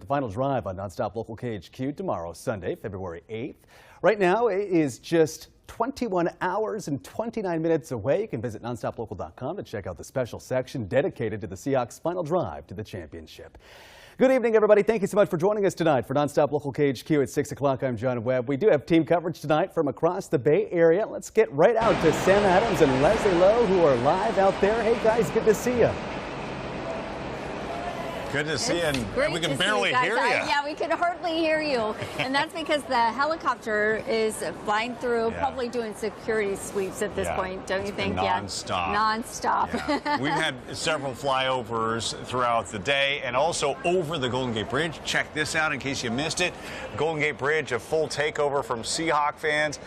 final drive on Nonstop Local KHQ tomorrow, Sunday, February 8th. Right now, it is just 21 hours and 29 minutes away. You can visit nonstoplocal.com to check out the special section dedicated to the Seahawks' final drive to the championship. Good evening, everybody. Thank you so much for joining us tonight for Nonstop Local KHQ at 6 o'clock. I'm John Webb. We do have team coverage tonight from across the Bay Area. Let's get right out to Sam Adams and Leslie Lowe, who are live out there. Hey, guys, good to see you. Good to see you, and we can barely hear you. Yeah, we can hardly hear you. And that's because the helicopter is flying through, probably doing security sweeps at this point, don't you think? Non-stop. Non-stop. Yeah. We've had several flyovers throughout the day and also over the Golden Gate Bridge. Check this out in case you missed it. Golden Gate Bridge, a full takeover from Seahawk fans.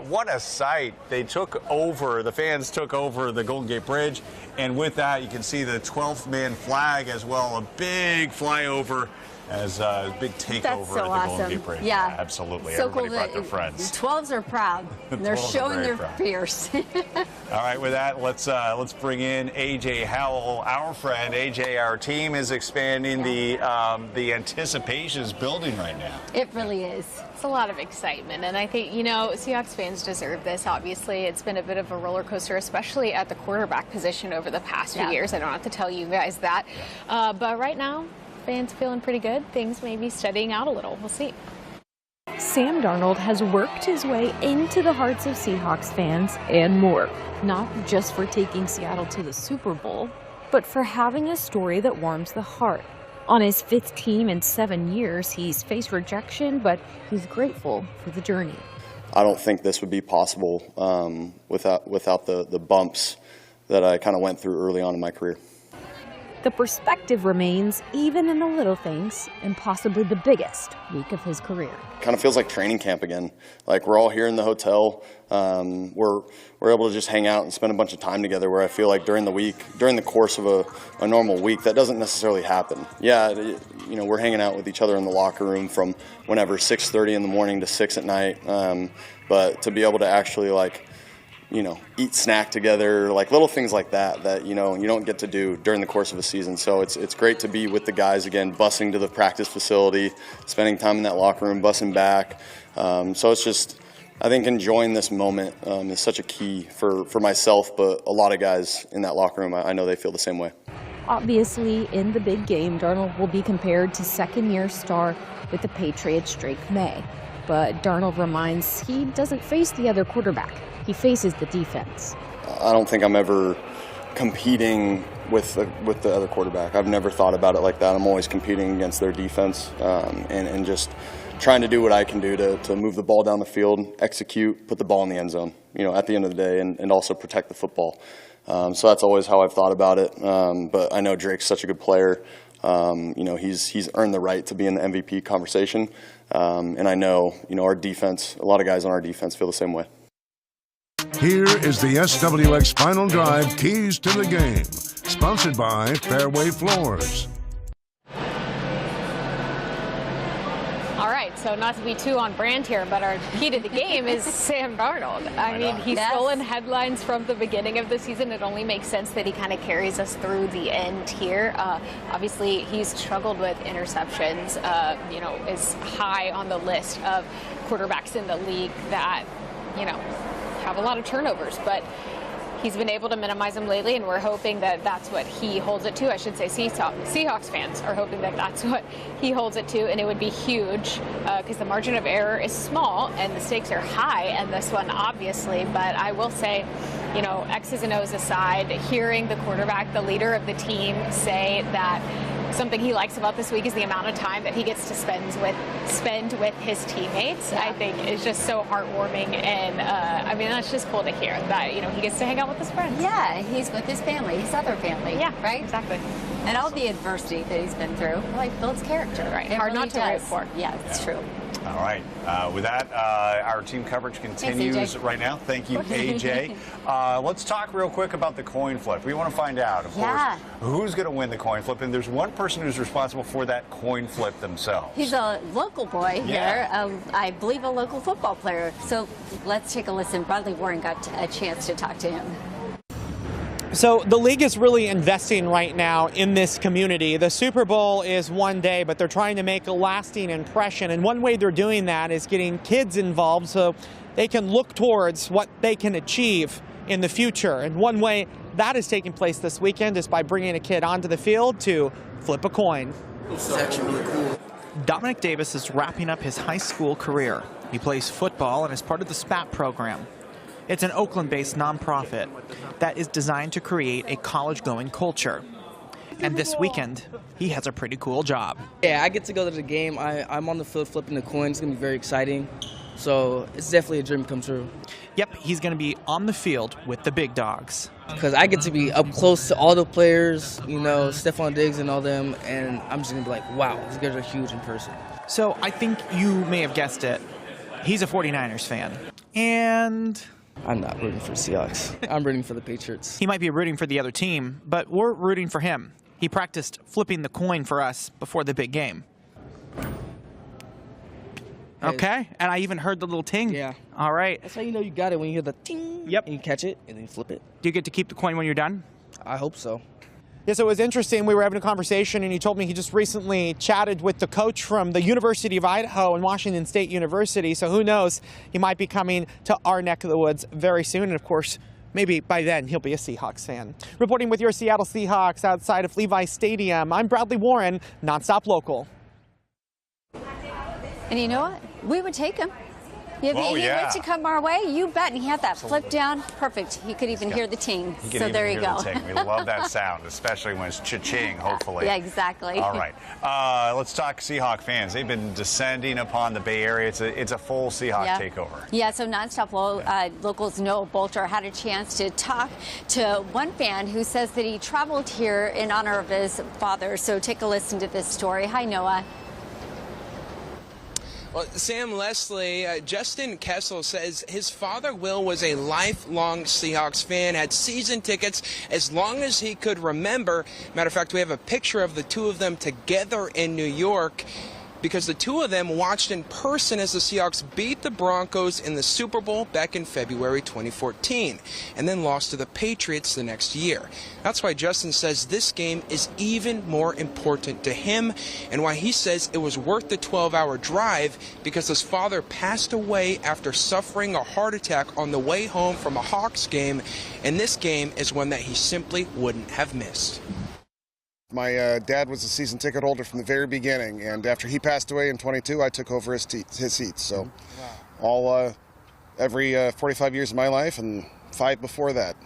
What a sight. They took over, the fans took over the Golden Gate Bridge, and with that you can see the 12th man flag as well, a big flyover as a big takeover so at the awesome. Golden Gate Bridge. Yeah. Absolutely. So Everybody cool brought their friends. The 12s are proud. They're showing their fears. All right, with that, let's bring in AJ Howell, our friend. AJ, our team is expanding. The anticipation is building right now. It really is. It's a lot of excitement, and I think, you know, Seahawks fans deserve this. Obviously, it's been a bit of a roller coaster, especially at the quarterback position over the past few years. I don't have to tell you guys that. But right now, fans feeling pretty good. Things may be steadying out a little. We'll see. Sam Darnold has worked his way into the hearts of Seahawks fans and more. Not just for taking Seattle to the Super Bowl, but for having a story that warms the heart. On his 5th team in 7 years, he's faced rejection, but he's grateful for the journey. I don't think this would be possible without the bumps that I kind of went through early on in my career. The perspective remains, even in the little things, and possibly the biggest week of his career. Kind of feels like training camp again. Like we're all here in the hotel. We're able to just hang out and spend a bunch of time together, where I feel like during the week, during the course of a normal week, that doesn't necessarily happen. Yeah, you know, we're hanging out with each other in the locker room from whenever 6:30 in the morning to 6 at night. But to be able to actually, like, you know, eat snack together, like little things like that, you know, you don't get to do during the course of a season. So it's great to be with the guys again, busing to the practice facility, spending time in that locker room, busing back. So it's just, I think enjoying this moment is such a key for myself, but a lot of guys in that locker room, I know they feel the same way. Obviously, in the big game, Darnold will be compared to second-year star with the Patriots Drake May. But Darnold reminds he doesn't face the other quarterback. He faces the defense. I don't think I'm ever competing with the other quarterback. I've never thought about it like that. I'm always competing against their defense and just trying to do what I can do to move the ball down the field, execute, put the ball in the end zone, you know, at the end of the day, and also protect the football. So that's always how I've thought about it. But I know Drake's such a good player. You know, he's earned the right to be in the MVP conversation. And I know, you know, our defense, a lot of guys on our defense feel the same way. Here is the SWX Final Drive Keys to the Game, sponsored by Fairway Floors. All right, so not to be too on brand here, but our key to the game is Sam Darnold. I mean, he's stolen headlines from the beginning of the season. It only makes sense that he kind of carries us through the end here. Obviously, he's struggled with interceptions, you know, is high on the list of quarterbacks in the league that, you know, have a lot of turnovers, but he's been able to minimize them lately, and we're hoping that that's what he holds it to. I should say Seahawks fans are hoping that that's what he holds it to, and it would be huge because the margin of error is small and the stakes are high in this one, obviously. But I will say, you know, X's and O's aside, hearing the quarterback, the leader of the team, say that something he likes about this week is the amount of time that he gets to spend with his teammates. I think is just so heartwarming, and I mean, that's just cool to hear that, you know, he gets to hang out with his friends. Yeah, he's with his family, his other family. Yeah, right? Exactly. And all the adversity that he's been through, like, builds character. Right. Hard not to root for. Yeah, it's true. All right. With that, our team coverage continues right now. Thank you, AJ. Let's talk real quick about the coin flip. We want to find out, of course, who's going to win the coin flip. And there's one person who's responsible for that coin flip themselves. He's a local boy here, I believe a local football player. So let's take a listen. Bradley Warren got a chance to talk to him. So the league is really investing right now in this community. The Super Bowl is one day, but they're trying to make a lasting impression. And one way they're doing that is getting kids involved so they can look towards what they can achieve in the future. And one way that is taking place this weekend is by bringing a kid onto the field to flip a coin. It's actually really cool. Dominic Davis is wrapping up his high school career. He plays football and is part of the SPAT program. It's an Oakland-based nonprofit that is designed to create a college-going culture. And this weekend, he has a pretty cool job. Yeah, I get to go to the game. I'm on the field flipping the coins. It's going to be very exciting. So it's definitely a dream come true. Yep, he's going to be on the field with the big dogs. Because I get to be up close to all the players, you know, Stephon Diggs and all them, and I'm just going to be like, wow, these guys are huge in person. So I think you may have guessed it. He's a 49ers fan. And I'm not rooting for the Seahawks. I'm rooting for the Patriots. he might be rooting for the other team, but we're rooting for him. He practiced flipping the coin for us before the big game. Okay, and I even heard the little ting. Yeah. All right. That's how you know you got it, when you hear the ting. Yep. And you catch it, and then you flip it. Do you get to keep the coin when you're done? I hope so. Yes, it was interesting. We were having a conversation, and he told me he just recently chatted with the coach from the University of Idaho and Washington State University. So who knows? He might be coming to our neck of the woods very soon. And, of course, maybe by then he'll be a Seahawks fan. Reporting with your Seattle Seahawks outside of Levi Stadium, I'm Bradley Warren, Nonstop Local. And you know what? We would take him. If Oh, he yeah. were to come our way, you bet. And he had that flip down. Perfect. He could even hear the ting. You can So even there hear you go. the ting. We love that sound, especially when it's cha-ching, hopefully. Yeah, exactly. All right. Let's talk Seahawk fans. They've been descending upon the Bay Area. It's a full Seahawk takeover. Yeah, so Nonstop Local's Noah Bolter had a chance to talk to one fan who says that he traveled here in honor of his father. So take a listen to this story. Hi, Noah. Well, Sam Leslie, Justin Kessel says his father, Will, was a lifelong Seahawks fan, had season tickets as long as he could remember. Matter of fact, we have a picture of the two of them together in New York, because the two of them watched in person as the Seahawks beat the Broncos in the Super Bowl back in February 2014, and then lost to the Patriots the next year. That's why Justin says this game is even more important to him, and why he says it was worth the 12-hour drive, because his father passed away after suffering a heart attack on the way home from a Hawks game, and this game is one that he simply wouldn't have missed. My dad was a season ticket holder from the very beginning, and after he passed away in 22, I took over his seats. So every 45 years of my life and 5 before that.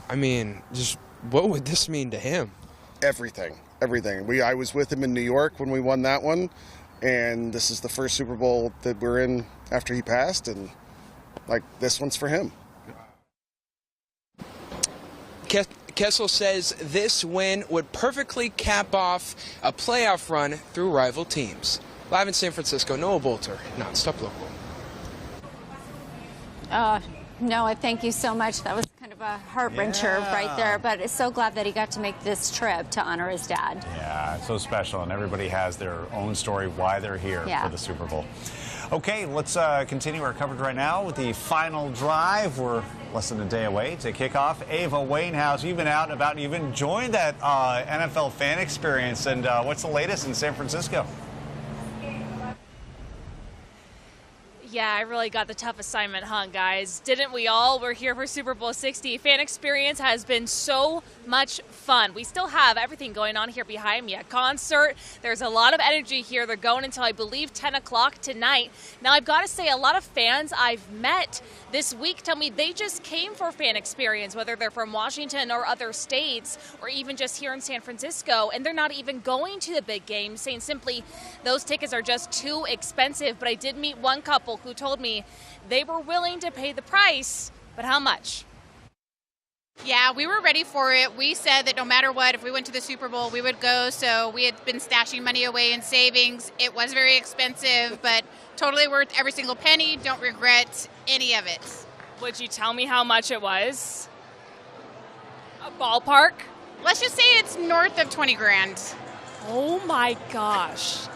I mean, just what would this mean to him? Everything. I was with him in New York when we won that one, and this is the first Super Bowl that we're in after he passed, and like this one's for him. Kessel says this win would perfectly cap off a playoff run through rival teams. Live in San Francisco, Noah Bolter, Nonstop Local. Noah, thank you so much. That was kind of a heart-wrencher right there, but it's so glad that he got to make this trip to honor his dad. Yeah, it's so special, and everybody has their own story why they're here for the Super Bowl. Okay, let's continue our coverage right now with the final drive. We're less than a day away to kick off. Ava Wainhouse, you've been out and about, and you've enjoyed that NFL fan experience. And what's the latest in San Francisco? Yeah, I really got the tough assignment, guys? Didn't we all? We're here for Super Bowl 60. Fan experience has been so much fun. We still have everything going on here behind me. A concert. There's a lot of energy here. They're going until, I believe, 10 o'clock tonight. Now, I've got to say, a lot of fans I've met this week tell me they just came for fan experience, whether they're from Washington or other states, or even just here in San Francisco, and they're not even going to the big game, saying simply those tickets are just too expensive. But I did meet one couple who told me they were willing to pay the price, but how much? Yeah, we were ready for it. We said that no matter what, if we went to the Super Bowl, we would go. So we had been stashing money away in savings. It was very expensive, but totally worth every single penny. Don't regret any of it. Would you tell me how much it was? A ballpark? Let's just say it's north of 20 grand. Oh my gosh.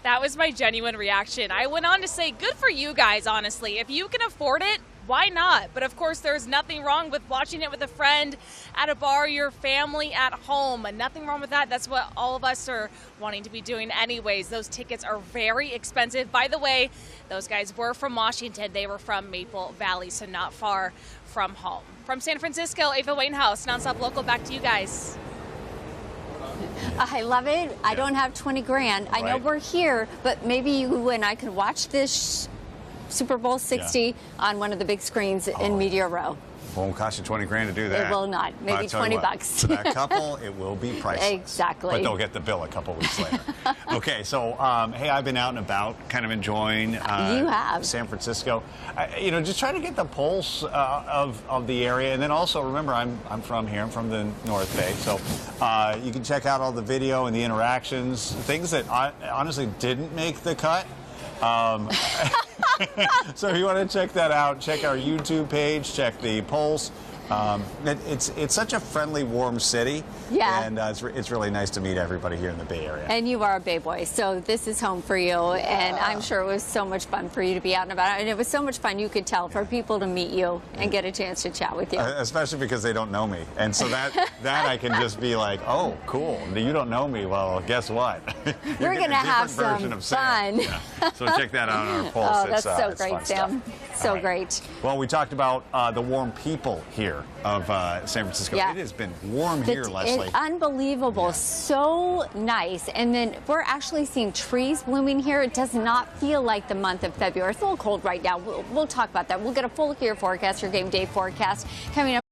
That was my genuine reaction. I went on to say, good for you guys, honestly. If you can afford it, why not? But of course, there's nothing wrong with watching it with a friend at a bar, your family at home. Nothing wrong with that. That's what all of us are wanting to be doing anyways. Those tickets are very expensive. By the way, those guys were from Washington. They were from Maple Valley, so not far from home. From San Francisco, Ava Wainhouse, Nonstop Local, back to you guys. I love it. I don't have 20 grand. I know we're here, but maybe you and I could watch this Super Bowl 60 on one of the big screens in Media Row. Won't cost you 20 grand to do that. It will not. Maybe 20 bucks. For that couple, it will be priceless. Exactly. But they'll get the bill a couple weeks later. Okay, so hey, I've been out and about, kind of enjoying You have. San Francisco. Just trying to get the pulse of the area, and then also remember, I'm from here. I'm from the North Bay, so you can check out all the video and the interactions, things that honestly didn't make the cut. So if you want to check that out, check our YouTube page, check the polls. It's such a friendly, warm city. Yeah. And it's really nice to meet everybody here in the Bay Area. And you are a Bay boy, so this is home for you. And I'm sure it was so much fun for you to be out and about. And it was so much fun, you could tell, for people to meet you and get a chance to chat with you. Especially because they don't know me. And so that I can just be like, oh, cool. You don't know me. Well, guess what? We're going to have some fun. Yeah. So check that out on our polls. Oh, that's so great, Sam. So great. Well, we talked about the warm people here of San Francisco. Yeah. It has been warm here, Leslie. Unbelievable. So nice. And then we're actually seeing trees blooming here. It does not feel like the month of February. It's a little cold right now. We'll talk about that. We'll get a full year forecast, your game day forecast, coming up.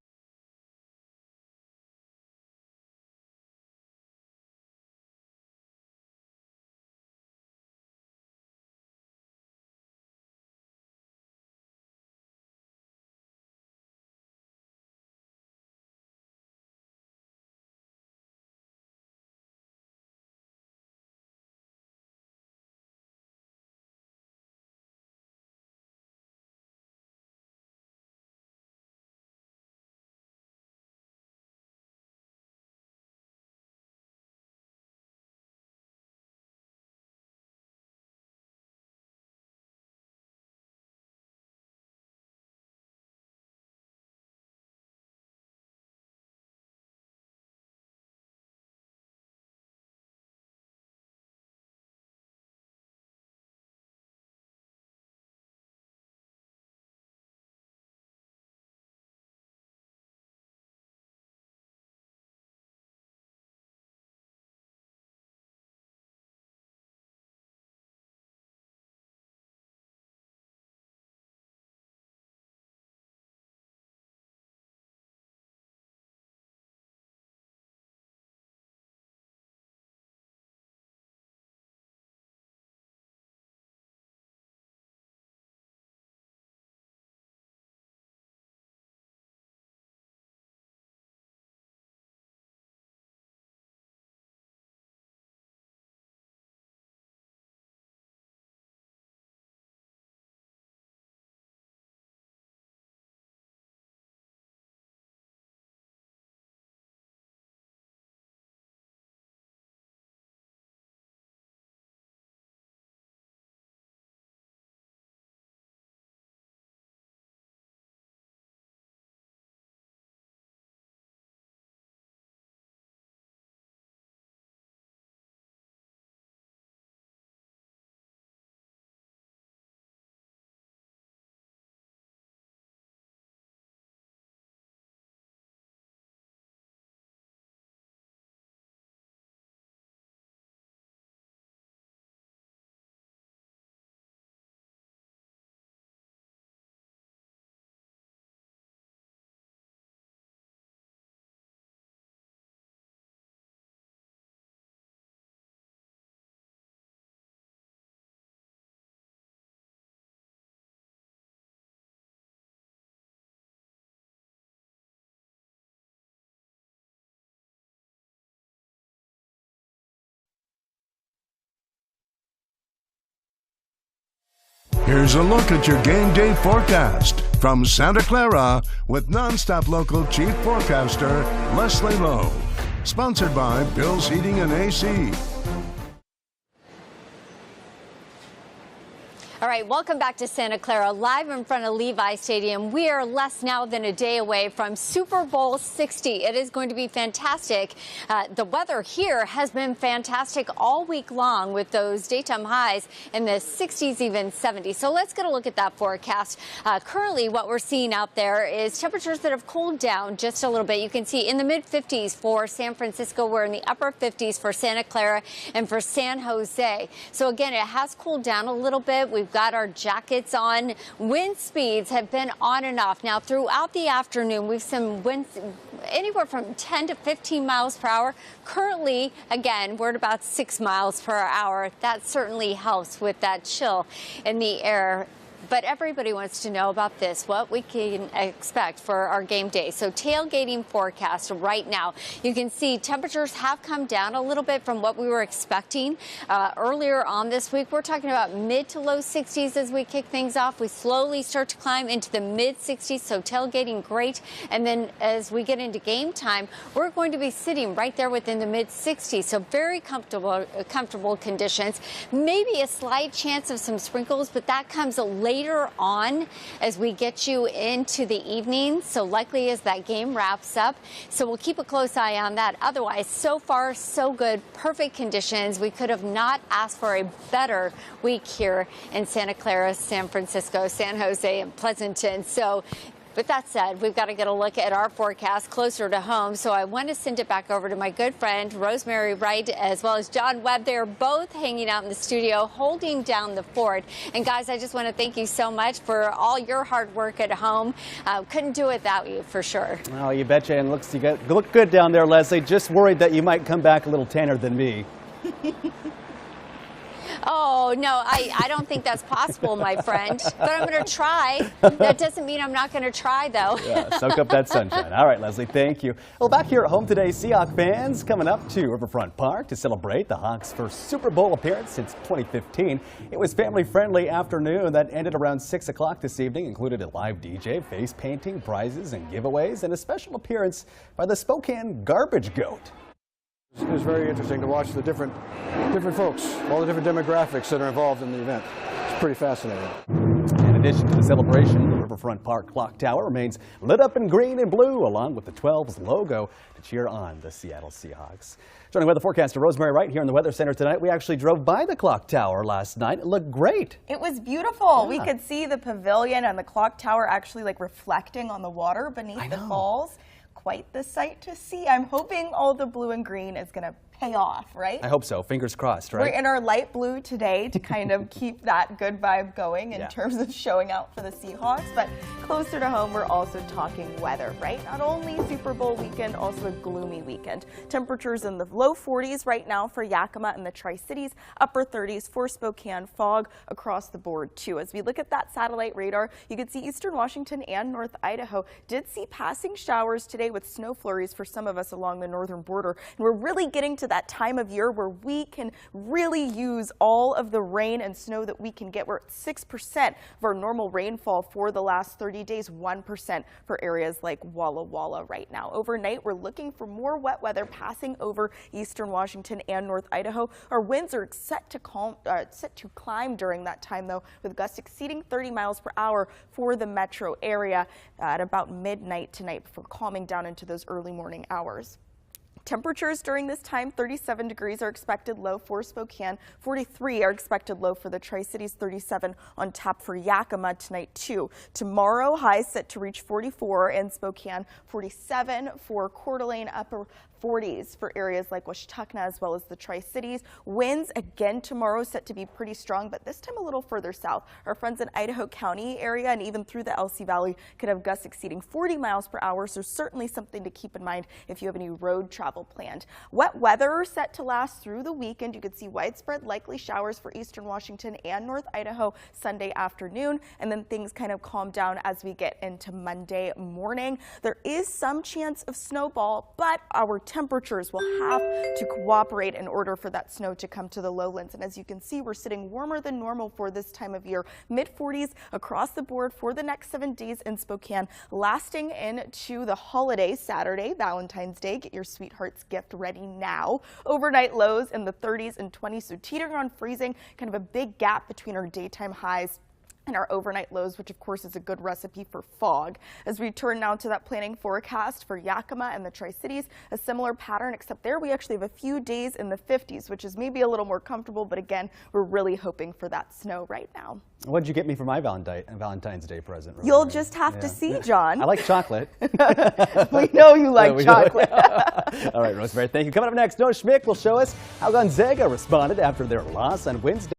Here's a look at your game day forecast from Santa Clara with Nonstop Local Chief Forecaster Leslie Lowe. Sponsored by Bill's Heating and AC. All right, welcome back to Santa Clara, live in front of Levi Stadium. We are less now than a day away from Super Bowl 60. It is going to be fantastic. The weather here has been fantastic all week long with those daytime highs in the 60s, even 70s. So let's get a look at that forecast. Currently, what we're seeing out there is temperatures that have cooled down just a little bit. You can see in the mid-50s for San Francisco. We're in the upper 50s for Santa Clara and for San Jose. So again, it has cooled down a little bit. We've got our jackets on. Wind speeds have been on and off. Now, throughout the afternoon, we've seen winds anywhere from 10 to 15 miles per hour. Currently, again, we're at about 6 miles per hour. That certainly helps with that chill in the air. But everybody wants to know about this, what we can expect for our game day. So tailgating forecast right now. You can see temperatures have come down a little bit from what we were expecting earlier on this week. We're talking about mid to low 60s as we kick things off. We slowly start to climb into the mid 60s, so tailgating great. And then as we get into game time, we're going to be sitting right there within the mid 60s. So very comfortable conditions. Maybe a slight chance of some sprinkles, but that comes later on as we get you into the evening, so likely as that game wraps up. So we'll keep a close eye on that. Otherwise, so far, so good. Perfect conditions. We could have not asked for a better week here in Santa Clara, San Francisco, San Jose, and Pleasanton. So with that said, we've got to get a look at our forecast closer to home. So I want to send it back over to my good friend, Rosemary Wright, as well as John Webb. They're both hanging out in the studio, holding down the fort. And guys, I just want to thank you so much for all your hard work at home. Couldn't do it without you, for sure. Oh, you betcha. And you look good down there, Leslie. Just worried that you might come back a little tanner than me. Oh, no, I don't think that's possible, my friend. But I'm going to try. That doesn't mean I'm not going to try, though. Yeah, soak up that sunshine. All right, Leslie, thank you. Well, back here at home today, Seahawk fans coming up to Riverfront Park to celebrate the Hawks' first Super Bowl appearance since 2015. It was family-friendly afternoon that ended around 6 o'clock this evening, included a live DJ, face painting, prizes, and giveaways, and a special appearance by the Spokane Garbage Goat. It was very interesting to watch the different folks, all the different demographics that are involved in the event. It's pretty fascinating. In addition to the celebration, the Riverfront Park clock tower remains lit up in green and blue, along with the 12's logo to cheer on the Seattle Seahawks. Joining weather forecaster Rosemary Wright here in the Weather Center tonight. We actually drove by the clock tower last night. It looked great. It was beautiful. Yeah. We could see the pavilion and the clock tower actually like reflecting on the water beneath the falls. Quite the sight to see. I'm hoping all the blue and green is going to pay off, right? I hope so. Fingers crossed, right? We're in our light blue today to kind of keep that good vibe going in terms of showing out for the Seahawks. But closer to home, we're also talking weather, right? Not only Super Bowl weekend, also a gloomy weekend. Temperatures in the low 40s right now for Yakima and the Tri-Cities, upper 30s for Spokane, fog across the board too. As we look at that satellite radar, you can see eastern Washington and North Idaho did see passing showers today with snow flurries for some of us along the northern border. And we're really getting to that time of year where we can really use all of the rain and snow that we can get. We're at 6% of our normal rainfall for the last 30 days, 1% for areas like Walla Walla right now. Overnight, we're looking for more wet weather passing over eastern Washington and North Idaho. Our winds are set to climb during that time, though, with gusts exceeding 30 miles per hour for the metro area at about midnight tonight before calming down into those early morning hours. Temperatures during this time, 37 degrees are expected low for Spokane, 43 are expected low for the Tri-Cities, 37 on tap for Yakima tonight too. Tomorrow, highs set to reach 44 in Spokane, 47 for Coeur d'Alene, upper 40s for areas like Washtenaw as well as the Tri-Cities. Winds again tomorrow set to be pretty strong, but this time a little further south. Our friends in Idaho County area and even through the LC Valley could have gusts exceeding 40 miles per hour, so certainly something to keep in mind if you have any road travel planned. Wet weather set to last through the weekend. You could see widespread likely showers for eastern Washington and North Idaho Sunday afternoon, and then things kind of calm down as we get into Monday morning. There is some chance of snowfall, but our temperatures will have to cooperate in order for that snow to come to the lowlands. And as you can see, we're sitting warmer than normal for this time of year. Mid-40s across the board for the next 7 days in Spokane, lasting into the holiday Saturday, Valentine's Day. Get your sweetheart Hearts gift ready now. Overnight lows in the 30s and 20s, so teetering on freezing, kind of a big gap between our daytime highs and our overnight lows, which of course is a good recipe for fog. As we turn now to that planning forecast for Yakima and the Tri-Cities, a similar pattern, except there we actually have a few days in the 50s, which is maybe a little more comfortable, but again, we're really hoping for that snow right now. What did you get me for my Valentine's Day present? Rosemary? You'll just have to see, John. I like chocolate. We know you like chocolate. All right, Rosemary, thank you. Coming up next, Noah Schmick will show us how Gonzaga responded after their loss on Wednesday.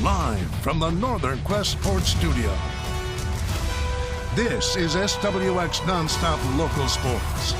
Live from the Northern Quest Sports Studio. This is SWX Nonstop Local Sports.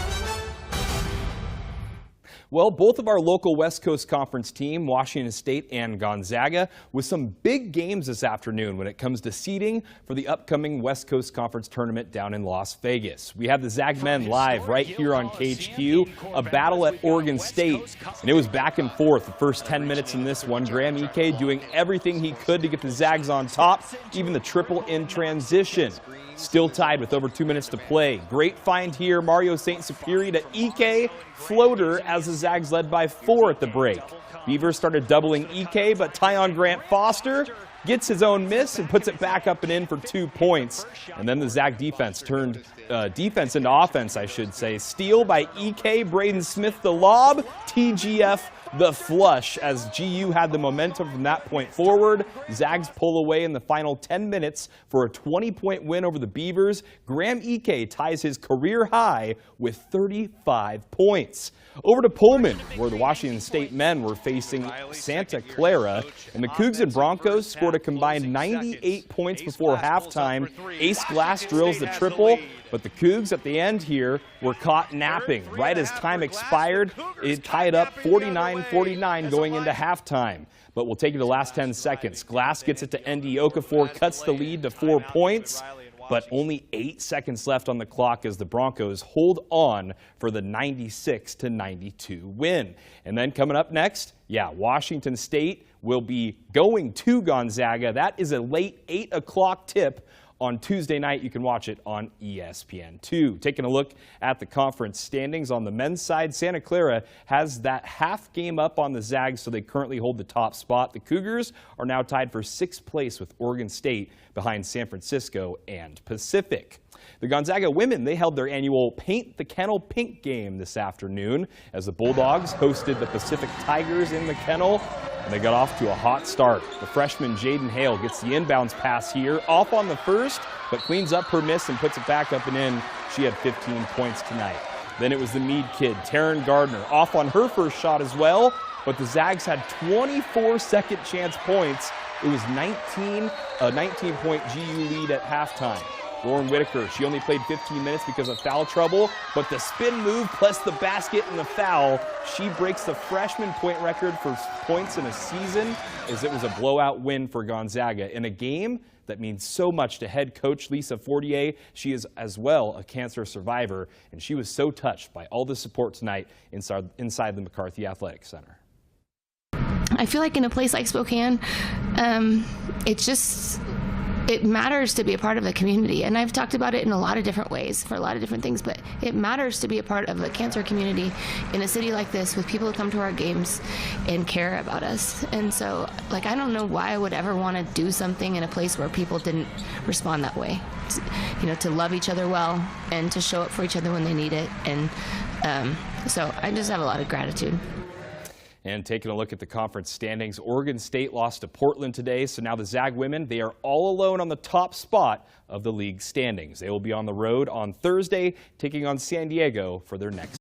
Well, both of our local West Coast Conference team, Washington State and Gonzaga, with some big games this afternoon when it comes to seeding for the upcoming West Coast Conference tournament down in Las Vegas. We have the Zag men live right here on KHQ, a battle at Oregon State, and it was back and forth the first 10 minutes in this one. Graham Ike doing everything he could to get the Zags on top, even the triple in transition. Still tied with over 2 minutes to play. Great find here. Mario St. Superi to Ike floater as the Zags led by 4 at the break. Beavers started doubling Ike, but Tyon Grant Foster gets his own miss and puts it back up and in for 2 points. And then the Zag defense turned defense into offense, I should say. Steal by Ike, Braden Smith the lob, TGF the flush as GU had the momentum from that point forward. Zags pull away in the final 10 minutes for a 20-point win over the Beavers. Graham Ike ties his career high with 35 points. Over to Pullman, where the Washington State men were facing Santa Clara, and the Cougs and Broncos scored a combined 98 points before halftime. Ace Glass drills the triple, but the Cougs at the end here were caught napping. Right as time expired, it tied up 49-49 49 going into halftime. But we'll take it to the last 10 seconds. Glass gets it to Ndie Okafor, cuts the lead to 4 points. But only 8 seconds left on the clock as the Broncos hold on for the 96-92 win. And then coming up next, Washington State will be going to Gonzaga. That is a late 8 o'clock tip on Tuesday night. You can watch it on ESPN2. Taking a look at the conference standings on the men's side, Santa Clara has that half game up on the Zags, so they currently hold the top spot. The Cougars are now tied for 6th place with Oregon State behind San Francisco and Pacific. The Gonzaga women, they held their annual Paint the Kennel Pink game this afternoon as the Bulldogs hosted the Pacific Tigers in the Kennel, and they got off to a hot start. The freshman Jaden Hale gets the inbounds pass here, off on the first, but cleans up her miss and puts it back up and in. She had 15 points tonight. Then it was the Meade kid, Taryn Gardner, off on her first shot as well, but the Zags had 24 second chance points. It was a 19-point GU lead at halftime. Lauren Whitaker, she only played 15 minutes because of foul trouble, but the spin move plus the basket and the foul, she breaks the freshman point record for points in a season, as it was a blowout win for Gonzaga in a game that means so much to head coach Lisa Fortier. She is as well a cancer survivor, and she was so touched by all the support tonight inside the McCarthy Athletic Center. I feel like in a place like Spokane, it matters to be a part of the community. And I've talked about it in a lot of different ways for a lot of different things, but it matters to be a part of a cancer community in a city like this with people who come to our games and care about us. And so, I don't know why I would ever want to do something in a place where people didn't respond that way. To love each other well and to show up for each other when they need it. And so I just have a lot of gratitude. And taking a look at the conference standings, Oregon State lost to Portland today, so now the Zag women, they are all alone on the top spot of the league standings. They will be on the road on Thursday, taking on San Diego for their next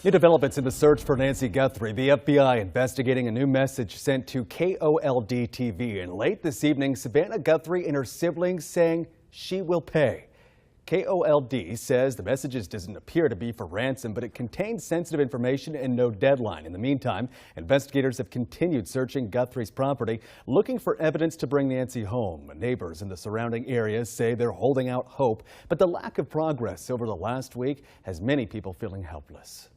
New developments in the search for Nancy Guthrie. The FBI investigating a new message sent to KOLD TV. And late this evening, Savannah Guthrie and her siblings saying she will pay. KOLD says the messages doesn't appear to be for ransom, but it contains sensitive information and no deadline. In the meantime, investigators have continued searching Guthrie's property, looking for evidence to bring Nancy home. Neighbors in the surrounding areas say they're holding out hope, but the lack of progress over the last week has many people feeling helpless.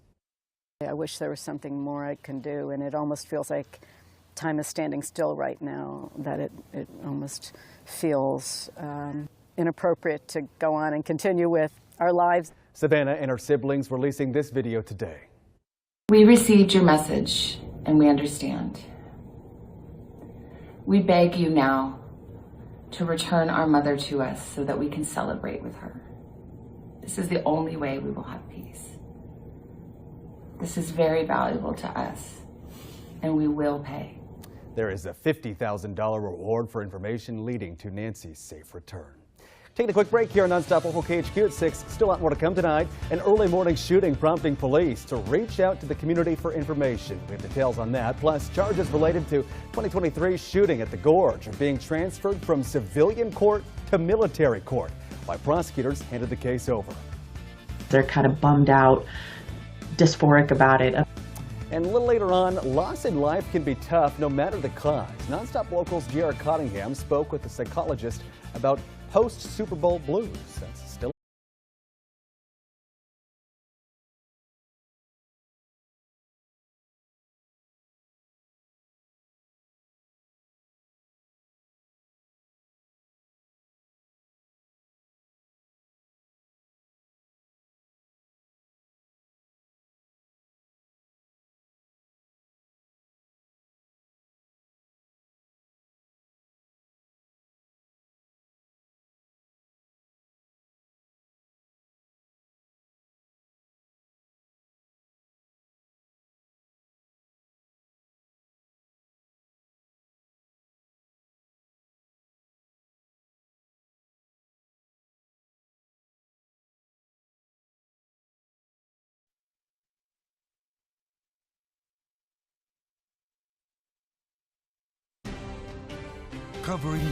I wish there was something more I can do, and it almost feels like time is standing still right now, that it almost feels inappropriate to go on and continue with our lives. Savannah and her siblings releasing this video today. We received your message and we understand. We beg you now to return our mother to us so that we can celebrate with her. This is the only way we will have peace. This is very valuable to us, and we will pay. There is a $50,000 reward for information leading to Nancy's safe return. Taking a quick break here on Nonstop Local KHQ at 6. Still a lot more to come tonight. An early morning shooting prompting police to reach out to the community for information. We have details on that. Plus, charges related to 2023 shooting at the Gorge are being transferred from civilian court to military court. Why prosecutors handed the case over. They're kind of bummed out, dysphoric about it. And a little later on, loss in life can be tough no matter the cause. Nonstop Local's J.R. Cottingham spoke with a psychologist about post-Super Bowl blues. That's still covering